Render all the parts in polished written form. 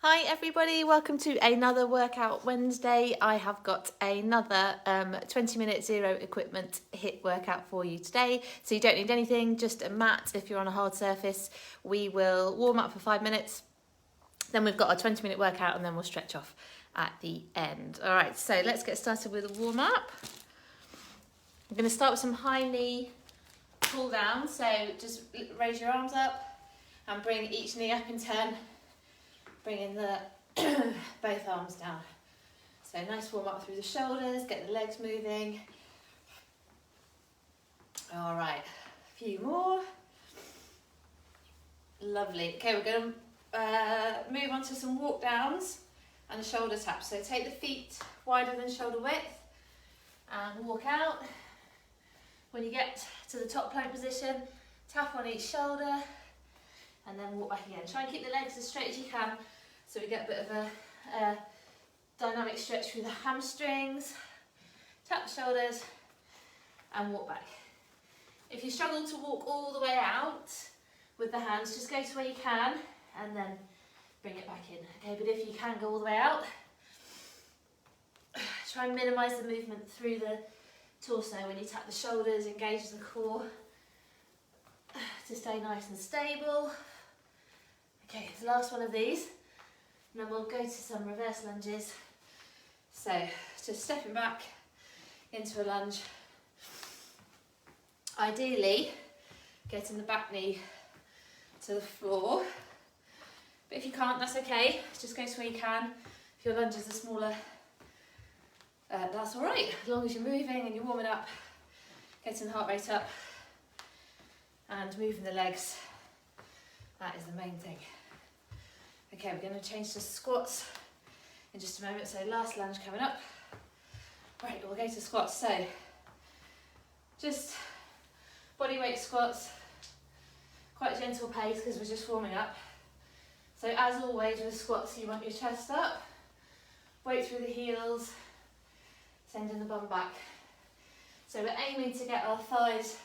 Hi everybody, welcome to another Workout Wednesday. I have got another 20-minute zero equipment HIIT workout for you today. So you don't need anything, just a mat if you're on a hard surface. We will warm up for 5 minutes, then we've got a 20-minute workout and then we'll stretch off at the end. All right, so let's get started with a warm up. I'm going to start with some high knee pull down. So just raise your arms up and bring each knee up in turn. Bringing the both arms down. So nice warm up through the shoulders, get the legs moving. All right, a few more. Lovely. Okay, we're going to move on to some walk downs and shoulder taps. So take the feet wider than shoulder width and walk out. When you get to the top plank position, tap on each shoulder and then walk back again. Try and keep the legs as straight as you can so we get a bit of a dynamic stretch through the hamstrings. Tap the shoulders and walk back. If you struggle to walk all the way out with the hands, just go to where you can and then bring it back in. Okay, but if you can go all the way out, try and minimise the movement through the torso when you tap the shoulders, engage the core to stay nice and stable. Okay, the last one of these, and then we'll go to some reverse lunges. So just stepping back into a lunge. Ideally, getting the back knee to the floor, but if you can't, that's okay. Just go to where you can. If your lunges are smaller, that's all right, as long as you're moving and you're warming up, getting the heart rate up and moving the legs. That is the main thing. Okay, we're going to change to squats in just a moment. So last lunge coming up. Right, we'll go to squats. So just body weight squats, quite gentle pace because we're just warming up. So as always with squats, you want your chest up, weight through the heels, sending the bum back. So we're aiming to get our thighs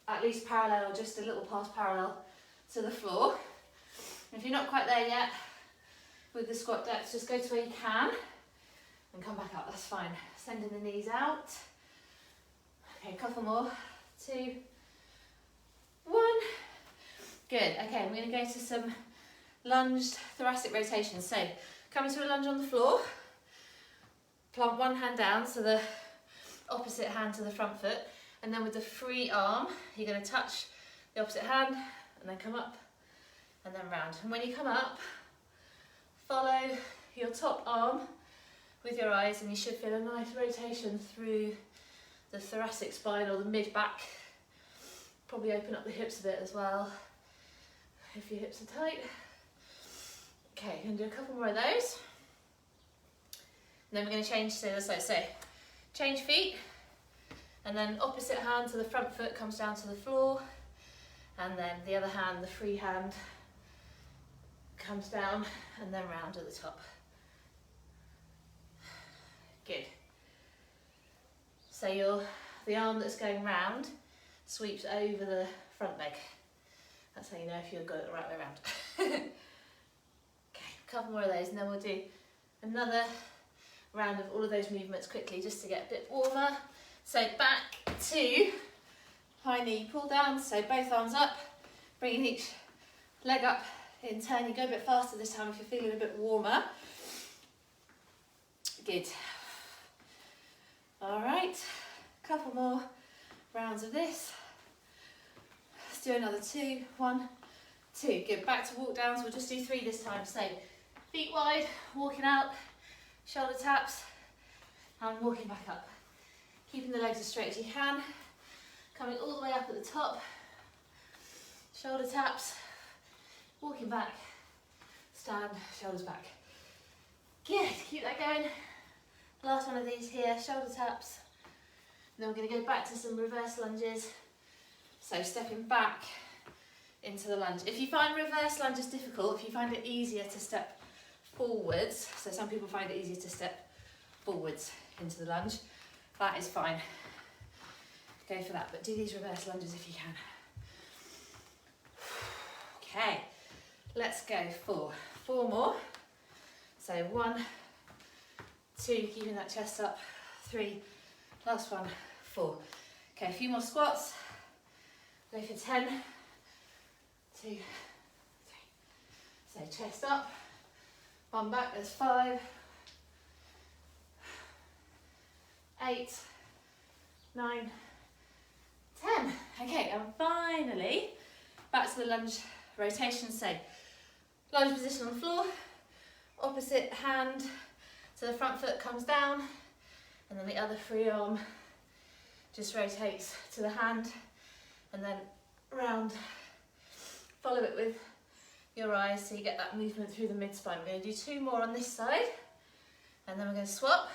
at least parallel, or just a little past parallel to the floor. If you're not quite there yet with the squat depth, just go to where you can and come back up, that's fine. Sending the knees out. Okay, a couple more. 2, 1. Good, okay, I'm going to go to some lunged thoracic rotations. So coming to a lunge on the floor, plant one hand down, so the opposite hand to the front foot, and then with the free arm, you're going to touch the opposite hand and then come up and then round. And when you come up, follow your top arm with your eyes and you should feel a nice rotation through the thoracic spine or the mid-back. Probably open up the hips a bit as well if your hips are tight. Okay, I'm going to do a couple more of those. And then we're going to change to the other side. So change feet. And then opposite hand to the front foot comes down to the floor. And then the other hand, the free hand, comes down and then round at the top. Good. So the arm that's going round sweeps over the front leg. That's how you know if you've got it the right way around. Okay, a couple more of those and then we'll do another round of all of those movements quickly just to get a bit warmer. So back to high knee pull down, so both arms up, bringing each leg up in turn. You go a bit faster this time if you're feeling a bit warmer. Good. All right, a couple more rounds of this. Let's do another 2, 1, 2. Good, back to walk downs. We'll just do 3 this time. So feet wide, walking out, shoulder taps, and walking back up. Keeping the legs as straight as you can, coming all the way up at the top, shoulder taps, walking back, stand, shoulders back. Good, keep that going. Last one of these here, shoulder taps. And then we're going to go back to some reverse lunges. So stepping back into the lunge. If you find reverse lunges difficult, if you find it easier to step forwards, so some people find it easier to step forwards into the lunge, that is fine. Go for that, but do these reverse lunges if you can. Okay, let's let's go for 4 more. So 1, 2, keeping that chest up, 3, last one, 4. Okay, a few more squats. Go for 10, 2, 3. So chest up, 1 back, there's 5, 8, 9, 10. Okay, and finally, back to the lunge rotation. So lunge position on the floor, opposite hand, so the front foot comes down, and then the other free arm just rotates to the hand, and then round. Follow it with your eyes so you get that movement through the mid-spine. We're going to do 2 more on this side, and then we're going to swap.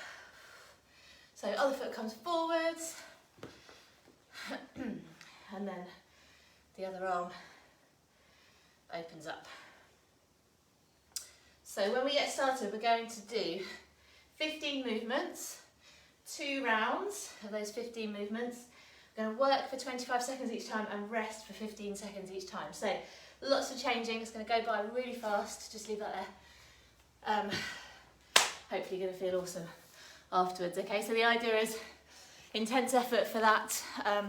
So other foot comes forwards, and then the other arm opens up. So when we get started, we're going to do 15 movements, 2 rounds of those 15 movements. We're going to work for 25 seconds each time and rest for 15 seconds each time. So lots of changing, it's going to go by really fast, just leave that there. Hopefully you're going to feel awesome afterwards. Okay, so the idea is intense effort for that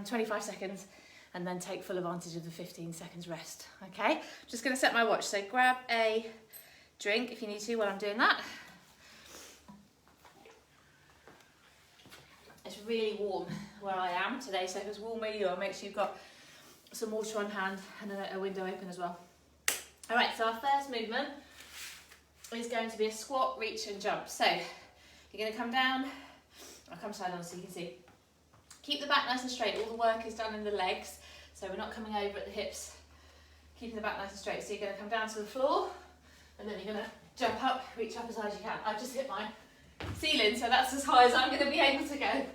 25 seconds, and then take full advantage of the 15 seconds rest. Okay, just going to set my watch, so grab a drink if you need to while I'm doing that. It's really warm where I am today, so if it's warm where you are, make sure you've got some water on hand and a window open as well. All right, so our first movement is going to be a squat, reach and jump. So you're going to come down, I'll come side on so you can see. Keep the back nice and straight, all the work is done in the legs, so we're not coming over at the hips, keeping the back nice and straight. So you're going to come down to the floor, and then you're going to jump up, reach up as high as you can. I've just hit my ceiling, so that's as high as I'm going to be able to go.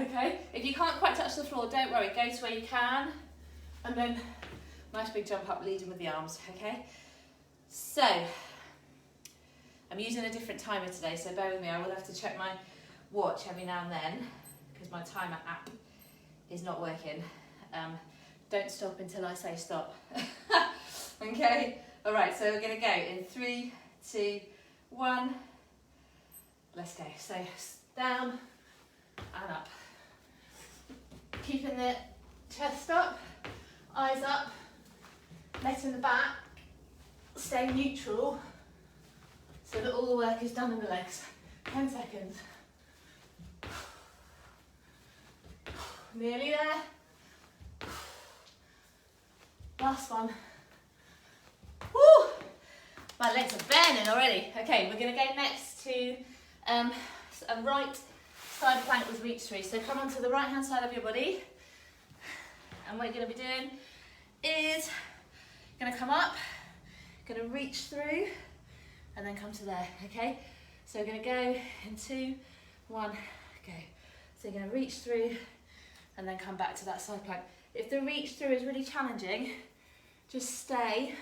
Okay, if you can't quite touch the floor, don't worry, go to where you can, and then nice big jump up, leading with the arms, okay? So, I'm using a different timer today, so bear with me, I will have to check my watch every now and then, because my timer app is not working. Don't stop until I say stop. Okay, all right, so we're gonna go in 3, 2, 1, let's go. So down and up. Keeping the chest up, eyes up, letting the back stay neutral so that all the work is done in the legs. 10 seconds. Nearly there. Last one. Woo! My legs are burning already. Okay, we're going to go next to a right side plank with reach through. So come onto the right hand side of your body, and what you're going to be doing is going to come up, going to reach through, and then come to there. Okay, so we're going to go in 2, 1, go. So you're going to reach through and then come back to that side plank. If the reach through is really challenging, just stay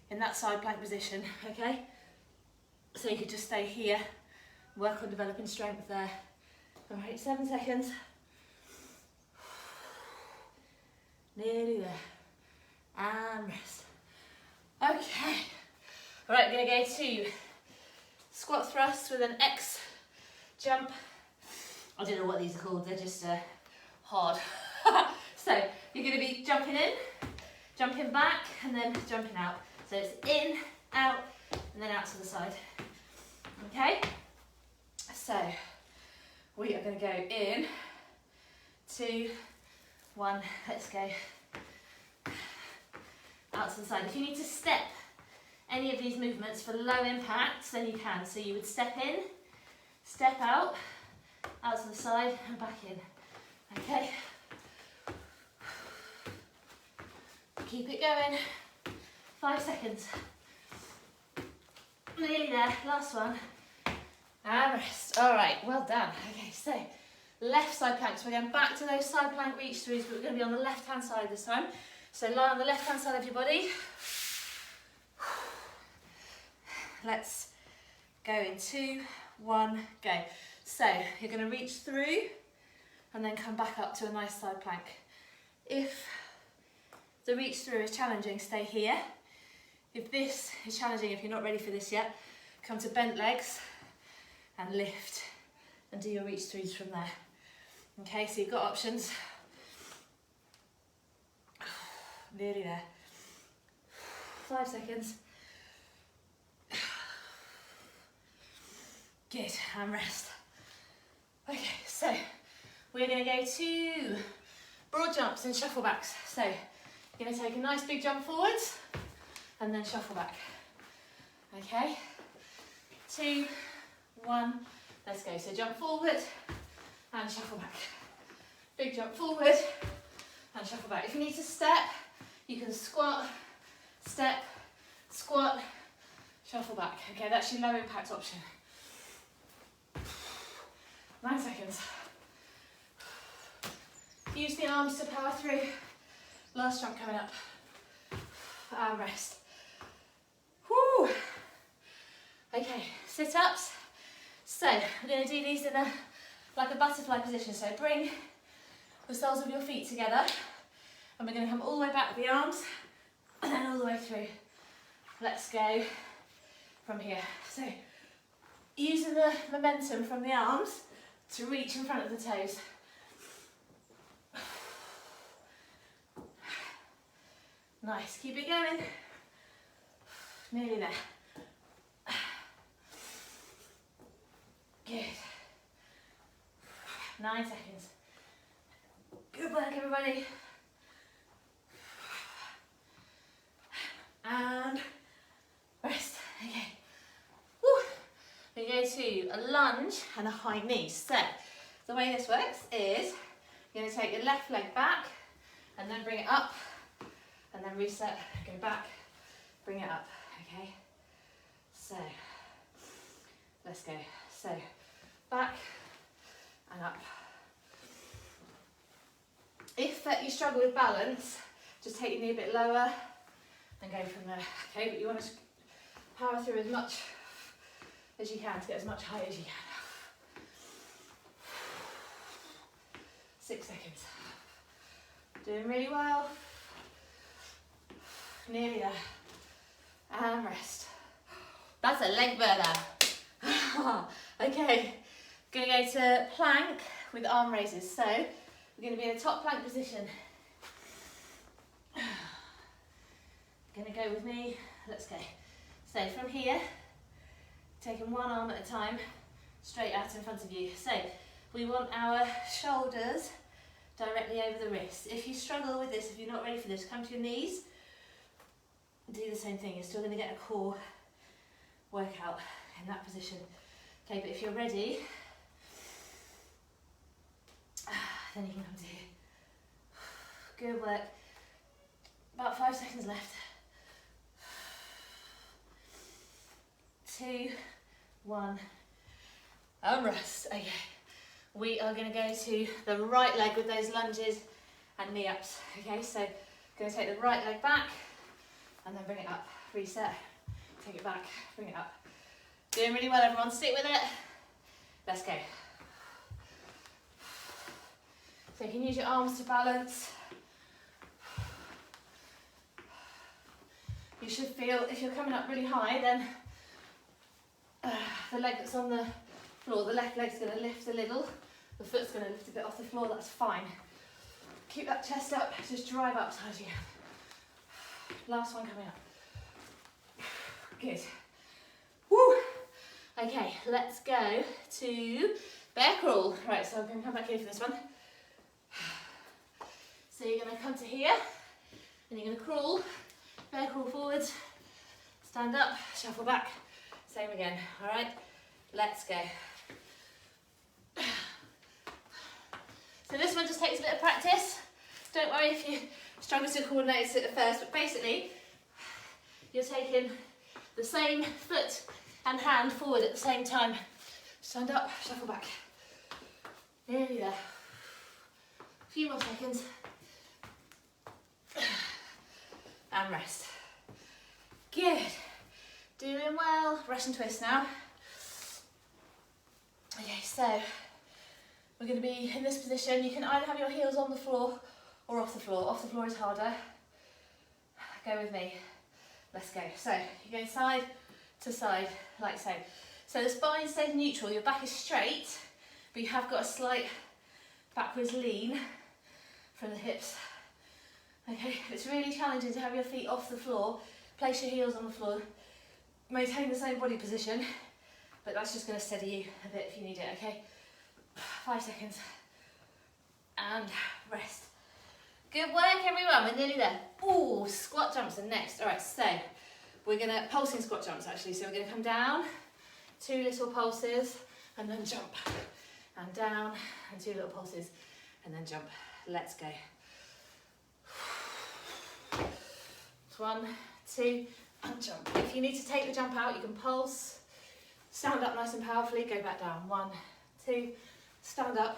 in that side plank position, okay? So you could just stay here, work on developing strength there. All right, 7 seconds. Nearly there. And rest. Okay. All right, we're gonna go to squat thrust with an X jump. I don't know what these are called, they're just hard. So you're going to be jumping in, jumping back, and then jumping out. So it's in, out, and then out to the side. Okay? So we are going to go in, 2, 1, let's go. Out to the side. If you need to step any of these movements for low impact, then you can. So you would step in, step out to the side and back in. Okay. Keep it going. 5 seconds. Nearly there. Last one. And rest. All right, well done. Okay, so left side planks. We're going back to those side plank reach throughs, but we're going to be on the left hand side this time. So lie on the left hand side of your body. Let's go in 2, 1, go. So you're going to reach through and then come back up to a nice side plank. If the reach through is challenging, stay here. If this is challenging, if you're not ready for this yet, come to bent legs and lift and do your reach throughs from there. Okay, so you've got options. Nearly there. 5 seconds. Good, and rest. Okay, so we're going to go to broad jumps and shuffle backs. So you're going to take a nice big jump forwards and then shuffle back. Okay, 2, 1, let's go. So jump forward and shuffle back. Big jump forward and shuffle back. If you need to step, you can squat, step, squat, shuffle back. Okay, that's your low impact option. 9 seconds. Use the arms to power through. Last jump coming up. And rest. Woo! Okay, sit-ups. So, we're going to do these in like a butterfly position. So bring the soles of your feet together. And we're going to come all the way back with the arms. And then all the way through. Let's go from here. So, using the momentum from the arms to reach in front of the toes. Nice, keep it going. Nearly there. Good. 9 seconds. Good work, everybody. And rest. Okay. Woo. We go to a lunge and a high knee. So the way this works is you're going to take your left leg back and then bring it up and then reset, go back, bring it up. Okay. So let's go. So back and up. If you struggle with balance, just take your knee a bit lower and go from there. Okay, but you want to power through as much as you can to get as much height as you can. 6 seconds. Doing really well. Nearly there. And rest. That's a leg burner. Okay, going to go to plank with arm raises. So we're going to be in a top plank position. Going to go with me. Let's go. So from here, taking one arm at a time, straight out in front of you. So we want our shoulders directly over the wrists. If you struggle with this, if you're not ready for this, come to your knees. Do the same thing. You're still going to get a core workout in that position. Okay, but if you're ready, then you can come to here. Good work. About 5 seconds left. 2, 1, and rest. Okay, we are going to go to the right leg with those lunges and knee ups. Okay, so going to take the right leg back and then bring it up. Reset, take it back, bring it up. Doing really well, everyone. Stick with it. Let's go. So you can use your arms to balance. You should feel, if you're coming up really high, then the leg that's on the floor, the left leg's going to lift a little, the foot's going to lift a bit off the floor, that's fine. Keep that chest up, just drive up as high as you can. Last one coming up. Good. Woo! Okay, let's go to bear crawl. Right, so I'm going to come back here for this one. So you're going to come to here, and you're going to crawl, bear crawl forwards, stand up, shuffle back, same again, all right? Let's go. So this one just takes a bit of practice. Don't worry if you struggle to coordinate it at first, but basically, you're taking the same foot and hand forward at the same time. Stand up, shuffle back. Nearly there. A few more seconds. And rest. Good. Doing well. Russian twist now. Okay, so we're going to be in this position. You can either have your heels on the floor or off the floor. Off the floor is harder. Go with me. Let's go. So you're going side to side, like so. So the spine stays neutral, your back is straight, but you have got a slight backwards lean from the hips. Okay, it's really challenging to have your feet off the floor, place your heels on the floor, maintain the same body position, but that's just going to steady you a bit if you need it, okay? 5 seconds. And rest. Good work, everyone. We're nearly there. Ooh, squat jumps are next. All right, so we're going to, pulsing squat jumps actually. So we're going to come down, 2 little pulses, and then jump. And down, and 2 little pulses, and then jump. Let's go. 1, 2, and jump. If you need to take the jump out, you can pulse. Stand up nice and powerfully, go back down. 1, 2, stand up,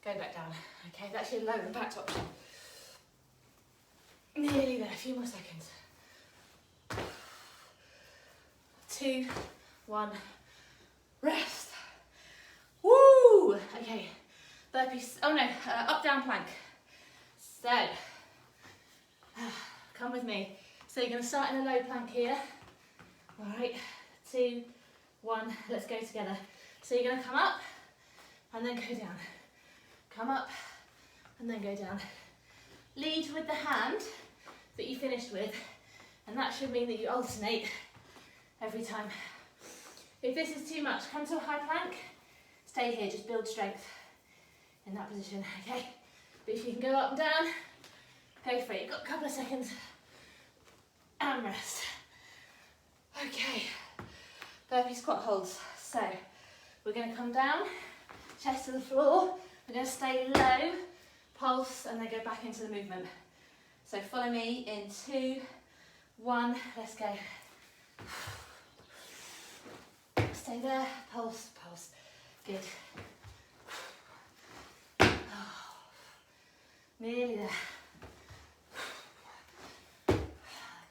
go back down. Okay, that's your low impact option. Nearly there, a few more seconds. 2, 1, rest. Woo! Okay, burpees, oh no, up down plank. So, come with me. So you're going to start in a low plank here. All right, 2, 1, let's go together. So you're going to come up and then go down. Come up and then go down. Lead with the hand that you finished with, and that should mean that you alternate every time. If this is too much, come to a high plank, stay here, just build strength in that position, okay? But if you can go up and down, go for it. You've got a couple of seconds. And rest. Okay, burpee squat holds. So we're going to come down, chest to the floor. We're going to stay low, pulse, and then go back into the movement. So follow me in 2, 1, let's go. Stay there, pulse, pulse. Good. Nearly there.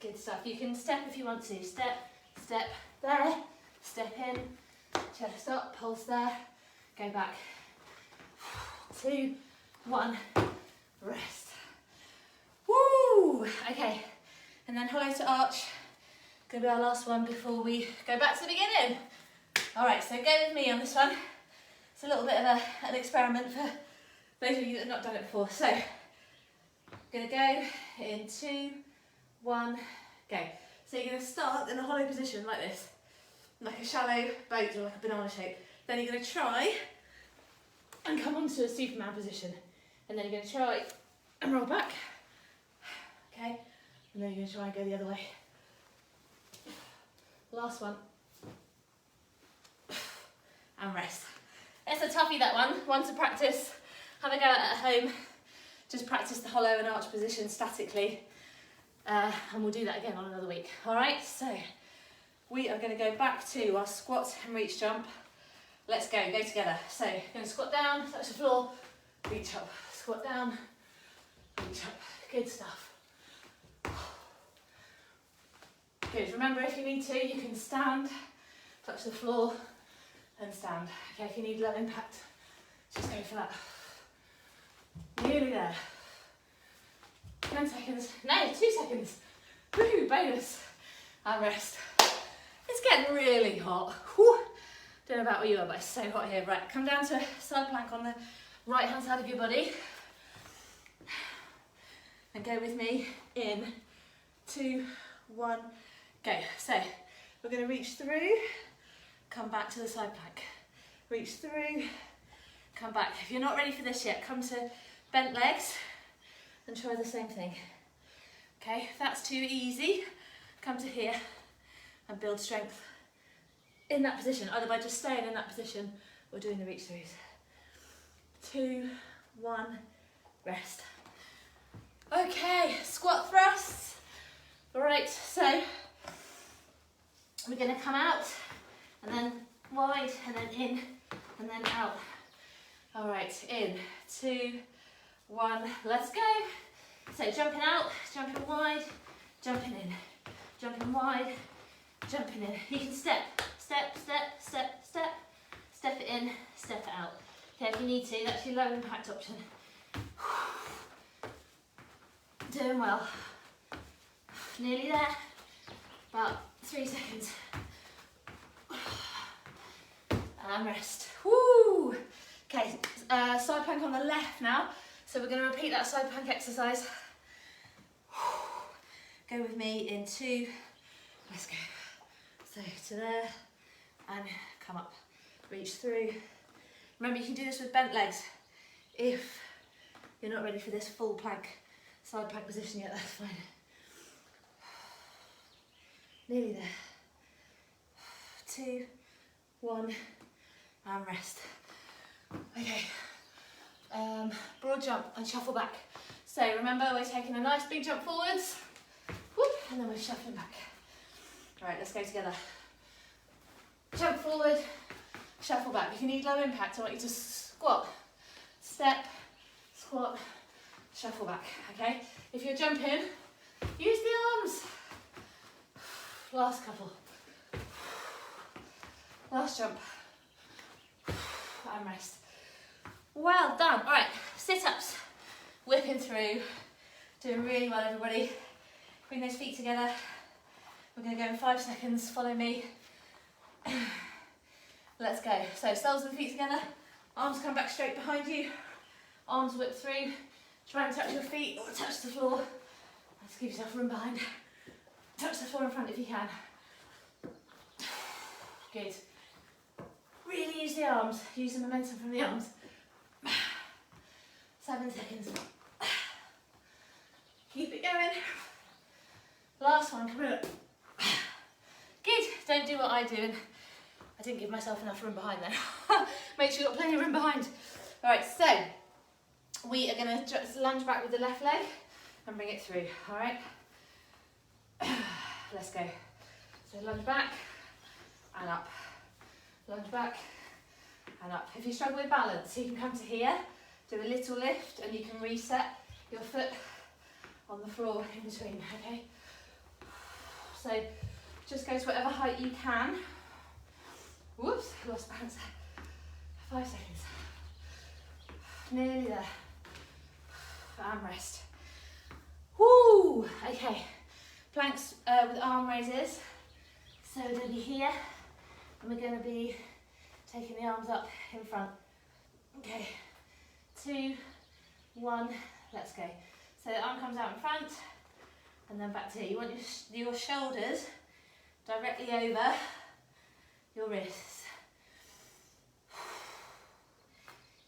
Good stuff. You can step if you want to. Step, step there, step in, chest up, pulse there, go back. 2, 1, rest. Woo! Okay, and then hollow to arch. Gonna be our last one before we go back to the beginning. All right, so go with me on this one. It's a little bit of an experiment for those of you that have not done it before. So, gonna go in 2, 1, go. So you're going to start in a hollow position like this, like a shallow boat or like a banana shape. Then you're going to try and come onto a Superman position. And then you're going to try and roll back. Okay, and then you're going to try and go the other way. Last one. And rest. It's a toughie, that one to practice. Have a go at home. Just practice the hollow and arch position statically. And we'll do that again on another week. All right, so we are going to go back to our squat and reach jump. Let's go together. So you're going to squat down, touch the floor, reach up. Squat down, reach up. Good stuff. Good. Remember, if you need to, you can stand, touch the floor, and stand. Okay, if you need low impact, just go for that. Nearly there. 10 seconds, no, 2 seconds. Woo, bonus. And rest. It's getting really hot. Whew. Don't know about where you are, but it's so hot here. Right, come down to a side plank on the right hand side of your body. And go with me in 2, 1, go. So we're going to reach through, come back to the side plank. Reach through, come back. If you're not ready for this yet, come to bent legs and try the same thing. Okay, if that's too easy, come to here and build strength in that position, either by just staying in that position or doing the reach throughs. 2, 1, rest. Okay, squat thrusts. All right, so we're going to come out and then wide and then in and then out. All right, in, 2, 1, let's go. So jumping out, jumping wide, jumping in, jumping wide, jumping in. You can step, step, step, step, step, step it in, step it out. Okay, if you need to, that's your low impact option. Doing well. Nearly there. About 3 seconds. And rest. Woo! Okay, side plank on the left now. So we're going to repeat that side plank exercise. Go with me in 2. Let's go. So to there and come up. Reach through. Remember, you can do this with bent legs. If you're not ready for this full plank, side plank position yet, that's fine. Nearly there. 2, 1, and rest. Okay, broad jump and shuffle back. So remember, we're taking a nice big jump forwards, whoop, and then we're shuffling back. All right, let's go together. Jump forward, shuffle back. If you need low impact, I want you to squat, step, squat, shuffle back, okay? If you're jumping, use the arms. Last couple. Last jump. And rest. Well done. All right, sit-ups. Whipping through. Doing really well, everybody. Bring those feet together. We're going to go in 5 seconds. Follow me. Let's go. So, soles of the feet together. Arms come back straight behind you. Arms whip through. Try and touch your feet or touch the floor. Let's give yourself room behind. Touch the floor in front if you can. Good. Really use the arms. Use the momentum from the arms. 7 seconds. Keep it going. Last one, come on. Good. Don't do what I do. And I didn't give myself enough room behind then. Make sure you've got plenty of room behind. All right, so we are going to just lunge back with the left leg and bring it through. All right. Let's go. So lunge back and up. Lunge back and up. If you struggle with balance, you can come to here, do a little lift, and you can reset your foot on the floor in between, okay? So just go to whatever height you can. Whoops, lost balance. 5 seconds. Nearly there. And rest. Woo! Okay. Planks with arm raises. So we're going to be here, and we're going to be taking the arms up in front. Okay, 2, 1, let's go. So the arm comes out in front, and then back to here. You want your shoulders directly over your wrists.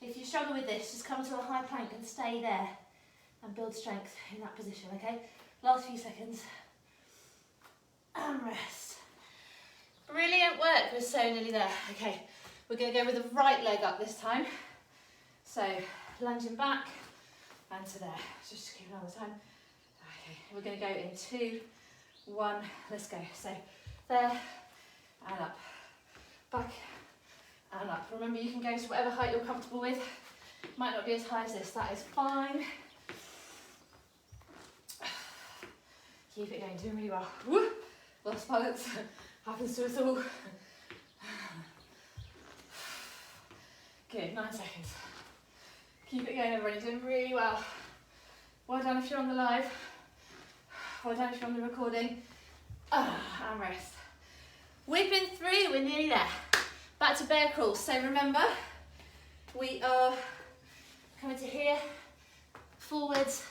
If you struggle with this, just come to a high plank and stay there, and build strength in that position, okay? Last few seconds. And rest. Brilliant work, we're so nearly there. Okay, we're going to go with the right leg up this time. So, lunging back and to there. Just keep it all the time. Okay, we're going to go in 2, 1, let's go. So, there and up. Back and up. Remember, you can go to whatever height you're comfortable with. Might not be as high as this, that is fine. Keep it going, doing really well. Woo! Lost balance, happens to us all. Good, 9 seconds. Keep it going, everybody, doing really well. Well done if you're on the live. Well done if you're on the recording. And rest. Whipping through, we're nearly there. Back to bear crawl. So remember, we are coming to here, forwards,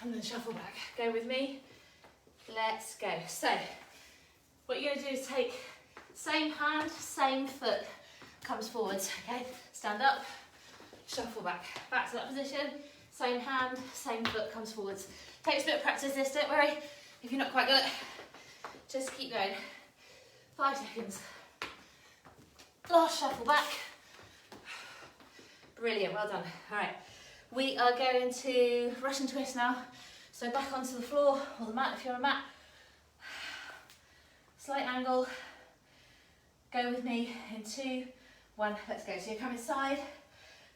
and then shuffle back. Go with me. Let's go. So, what you're going to do is take same hand, same foot, comes forwards, okay? Stand up, shuffle back. Back to that position, same hand, same foot, comes forwards. Takes a bit of practice this, don't worry. If you're not quite got it, just keep going. 5 seconds. Last shuffle back. Brilliant, well done. All right, we are going to Russian twist now. So back onto the floor, or the mat if you're on a mat. Slight angle. Go with me in 2, 1, let's go. So you're coming side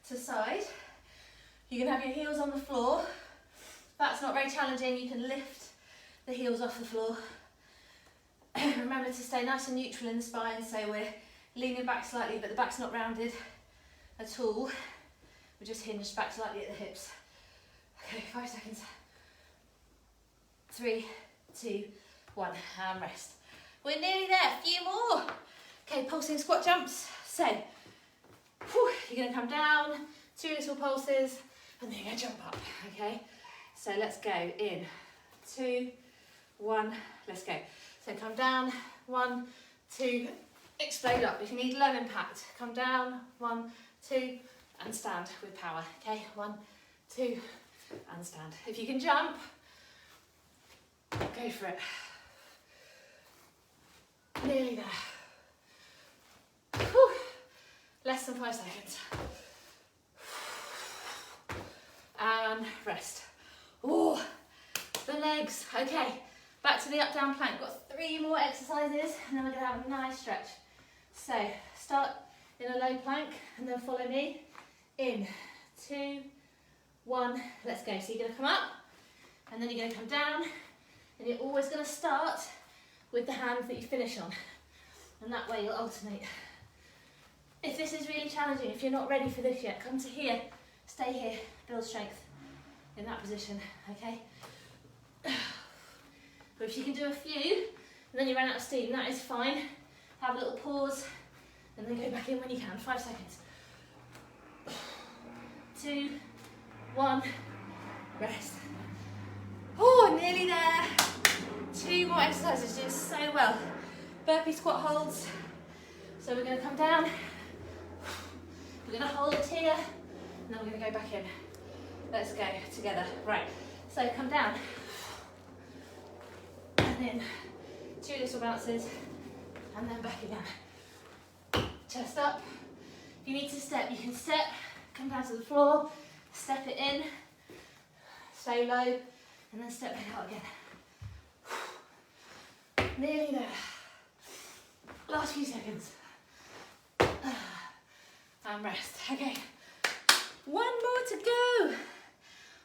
to side. You can have your heels on the floor. That's not very challenging. You can lift the heels off the floor. Remember to stay nice and neutral in the spine, so we're leaning back slightly, but the back's not rounded at all. We're just hinged back slightly at the hips. Okay, 5 seconds. 3, 2, 1, and rest. We're nearly there, a few more. Okay, pulsing squat jumps. So, you're gonna come down, 2 little pulses, and then you're gonna jump up, okay? So let's go in, 2, 1, let's go. So come down, 1, 2, explode up. If you need low impact, come down, 1, 2, and stand with power, okay? 1, 2, and stand. If you can jump, go for it. Nearly there. Whew. Less than 5 seconds. And rest. Oh, the legs. Okay, back to the up down plank. Got 3 more exercises and then we're going to have a nice stretch. So start in a low plank and then follow me in 2, 1, let's go. So you're going to come up and then you're going to come down and you're always going to start with the hands that you finish on, and that way you'll alternate. If this is really challenging, if you're not ready for this yet, come to here, stay here, build strength in that position, okay? But if you can do a few and then you run out of steam, that is fine. Have a little pause and then go back in when you can. 5 seconds. 2, 1, rest. Oh, nearly there. 2 more exercises, doing so well. Burpee squat holds. So we're going to come down, we're going to hold it here, and then we're going to go back in. Let's go together. Right, so come down, and then 2 little bounces, and then back again. Chest up. If you need to step, you can step, come down to the floor, step it in, stay low, and then step back out again. Nearly there. Last few seconds. And rest. Okay. 1 more to go.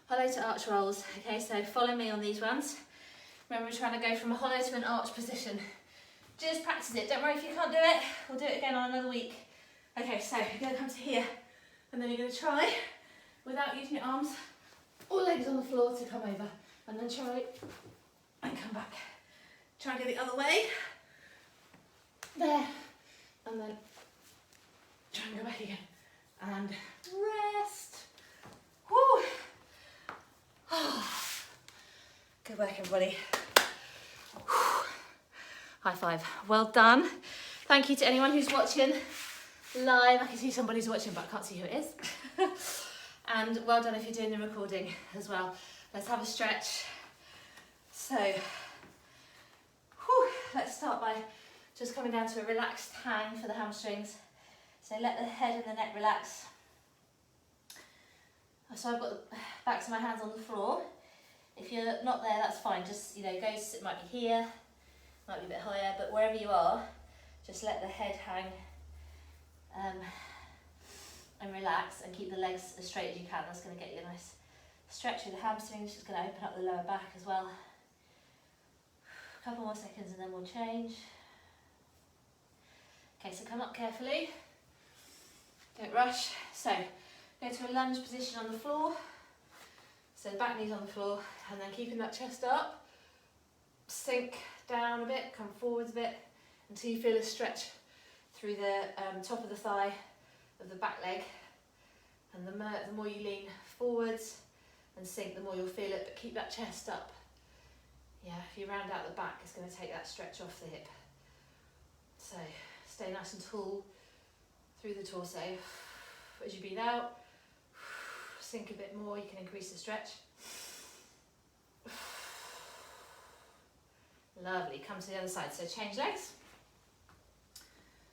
Hollow to arch rolls. Okay, so follow me on these ones. Remember, we're trying to go from a hollow to an arch position. Just practice it. Don't worry if you can't do it. We'll do it again on another week. Okay, so you're going to come to here, and then you're going to try, without using your arms or legs on the floor, to come over, and then try and come back. Try and go the other way. There. And then try and go back again. And rest. Woo. Oh. Good work, everybody. High five. Well done. Thank you to anyone who's watching live. I can see somebody's watching, but I can't see who it is. And well done if you're doing the recording as well. Let's have a stretch. So, let's start by just coming down to a relaxed hang for the hamstrings. So let the head and the neck relax. So I've got the backs of my hands on the floor. If you're not there, that's fine. Just, go, it might be here, might be a bit higher, but wherever you are, just let the head hang and relax, and keep the legs as straight as you can. That's going to get you a nice stretch with the hamstrings. Just going to open up the lower back as well. A couple more seconds and then we'll change. Okay, so come up carefully. Don't rush. So go to a lunge position on the floor. So the back knee's on the floor, and then keeping that chest up. Sink down a bit, come forwards a bit, until you feel a stretch through the top of the thigh of the back leg. And the more you lean forwards and sink, the more you'll feel it, but keep that chest up. Yeah, if you round out the back, it's going to take that stretch off the hip. So stay nice and tall through the torso. As you breathe out, sink a bit more, you can increase the stretch. Lovely, come to the other side. So change legs.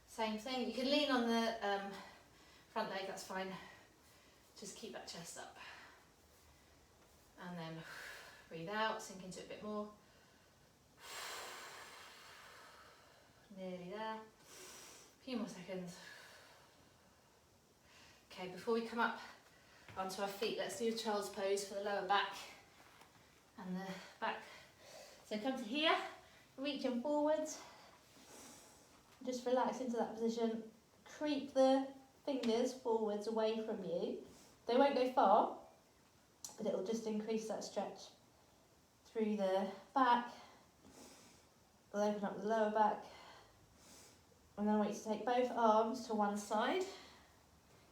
Same thing, you can lean on the front leg, that's fine. Just keep that chest up. And then breathe out, sink into it a bit more. Nearly there. A few more seconds. Okay, before we come up onto our feet, let's do a child's pose for the lower back and the back. So come to here, reaching forwards. Just relax into that position. Creep the fingers forwards away from you. They won't go far, but it'll just increase that stretch through the back We'll open up the lower back. And then I want you to take both arms to one side.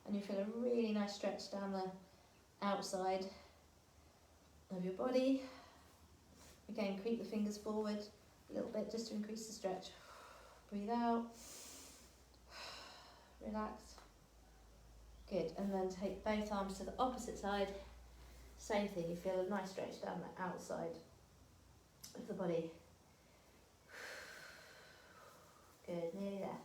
And you feel a really nice stretch down the outside of your body. Again, creep the fingers forward a little bit just to increase the stretch. Breathe out. Relax. Good. And then take both arms to the opposite side. Same thing, you feel a nice stretch down the outside of the body. Good, nearly there.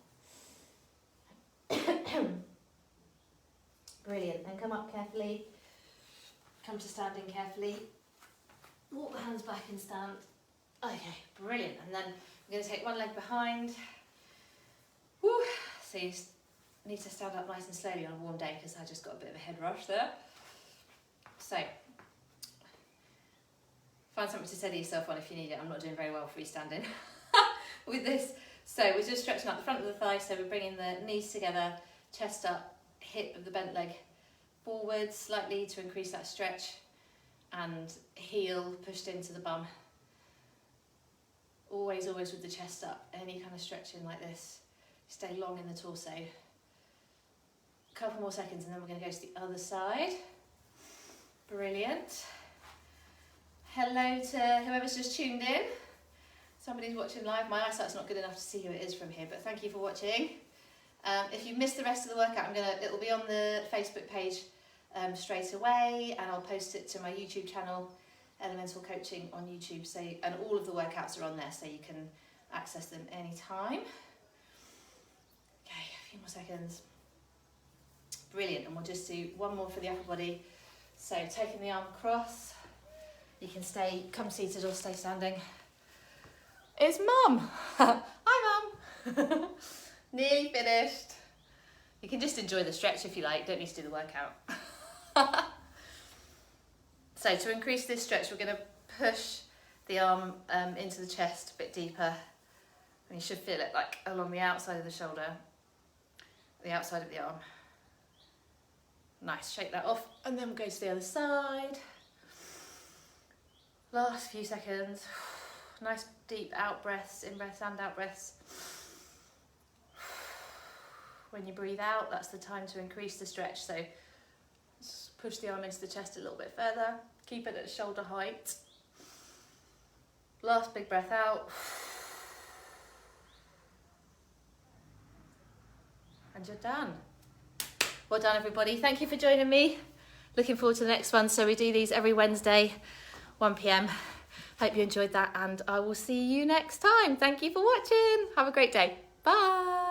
Brilliant. And come up carefully. Come to standing carefully. Walk the hands back and stand. Okay, brilliant. And then I'm going to take one leg behind. Woo. So you need to stand up nice and slowly on a warm day because I just got a bit of a head rush there. So, find something to steady yourself on if you need it. I'm not doing very well freestanding with this. So we're just stretching out the front of the thigh. So we're bringing the knees together, chest up, hip of the bent leg forward slightly to increase that stretch, and heel pushed into the bum. Always with the chest up. Any kind of stretching like this. Stay long in the torso. A couple more seconds and then we're going to go to the other side. Brilliant. Hello to whoever's just tuned in. Somebody's watching live. My eyesight's not good enough to see who it is from here, but thank you for watching. If you missed the rest of the workout, it'll be on the Facebook page straight away, and I'll post it to my YouTube channel, Elemental Coaching on YouTube. So, and all of the workouts are on there, so you can access them anytime. Okay, a few more seconds. Brilliant, and we'll just do one more for the upper body. So taking the arm across, you can come seated or stay standing. It's Mum. Hi Mum. Nearly finished. You can just enjoy the stretch if you like, don't need to do the workout. So to increase this stretch, we're going to push the arm into the chest a bit deeper. And you should feel it like along the outside of the shoulder, the outside of the arm. Nice, shake that off, and then we'll go to the other side. Last few seconds. Nice deep out breaths, in breaths and out breaths. When you breathe out, that's the time to increase the stretch. So just push the arm into the chest a little bit further. Keep it at shoulder height. Last big breath out. And you're done. Well done, everybody. Thank you for joining me. Looking forward to the next one. So we do these every Wednesday, 1 p.m. Hope you enjoyed that, and I will see you next time. Thank you for watching. Have a great day. Bye.